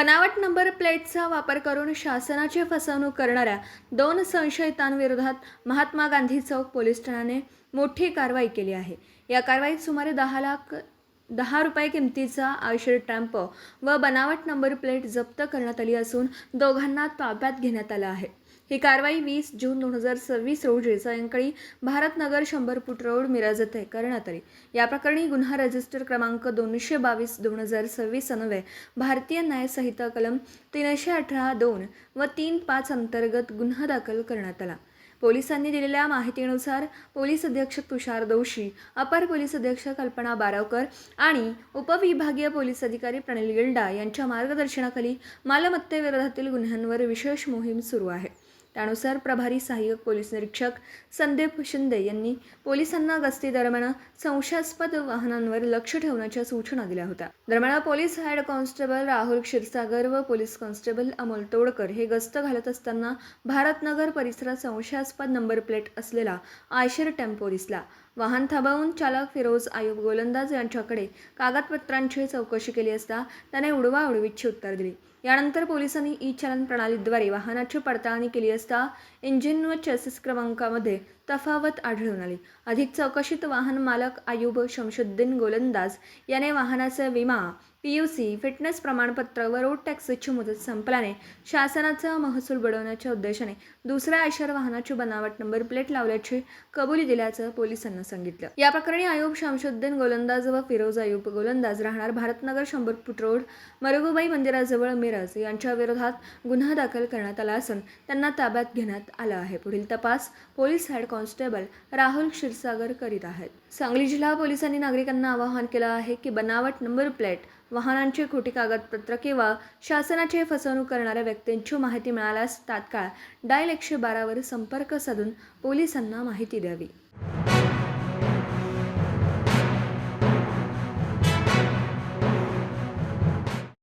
बनावट नंबर प्लेटचा वापर करून शासनाची फसवणूक करणाऱ्या 2 संशयितांविरोधात महात्मा गांधी चौक पोलीस ठाण्याने मोठी कारवाई केली आहे. या कारवाईत सुमारे 10 रुपये किमतीचा आयशर टेम्पो व बनावट नंबर प्लेट जप्त करण्यात आली असून दोघांना ताब्यात घेण्यात आलं आहे. ही कारवाई 20 जून 2026 रोजी सायंकाळी भारतनगर 100 फूट रोड मिरज येथे करण्यात आली. या प्रकरणी गुन्हा रजिस्टर क्रमांक 222/2026 अन्वये भारतीय न्याय संहिता कलम 318(2) व 3(5) अंतर्गत गुन्हा दाखल करण्यात आला. पोलिसांनी दिलेल्या माहितीनुसार पोलीस अधीक्षक तुषार दोशी, अपर पोलीस अधीक्षक कल्पना बारावकर आणि उपविभागीय पोलीस अधिकारी प्रणिल गिल्डा यांच्या मार्गदर्शनाखाली मालमत्तेविरोधातील गुन्ह्यांवर विशेष मोहीम सुरू आहे. त्यानुसार प्रभारी सहाय्यक पोलीस निरीक्षक संदीप शिंदे यांनी पोलिसांना गस्ती दरम्यान संशयास्पद वाहनांवर लक्ष ठेवण्याच्या सूचना दिल्या होत्या. दरम्यान police head constable Rahul Kshirsagar व पोलीस कॉन्स्टेबल अमोल तोडकर हे गस्त घालत असताना भारतनगर परिसरात संशयास्पद नंबर प्लेट असलेला आयशर टेम्पो दिसला. वाहन थांबवून चालक फिरोज आयुब गोलंदाज यांच्याकडे कागदपत्रांची चौकशी केली असता त्याने उडवाउडवीची उत्तर दिली. यानंतर पोलिसांनी ई-चालन प्रणालीद्वारे वाहनाची पडताळणी केली असता इंजिन व चॅसिस क्रमांकामध्ये तफावत आढळून आली. अधिक चौकशीत वाहन मालक आयुब शमशुद्दीन गोलंदाज याने वाहनाचा विमा, PUC, फिटनेस प्रमाणपत्र व रोड टॅक्सची मुदत संपल्याने शासनाचा महसूल बुडवण्याच्या उद्देशाने दुसऱ्या आयशर वाहनाची बनावट नंबर प्लेट लावल्याची कबुली दिल्याचं पोलिसांना सांगितलं. या प्रकरणी आयुब शमशुद्दीन गोलंदाज व फिरोज आयुब गोलंदाज राहणार भारतनगर 100 फूट रोड मरगुबाई मंदिराजवळ मिरज यांच्या विरोधात गुन्हा दाखल करण्यात आला असून त्यांना ताब्यात घेण्यात आलं आहे. पुढील तपास police head constable Rahul Kshirsagar करीत आहेत. सांगली जिल्हा पोलिसांनी नागरिकांना आवाहन केलं आहे की बनावट नंबर प्लेट, वाहनांची खोटी कागदपत्र किंवा शासनाची फसवणूक करणाऱ्या व्यक्तींची माहिती मिळाल्यास तात्काळ डायल 112 वर संपर्क साधून पोलिसांना माहिती द्यावी.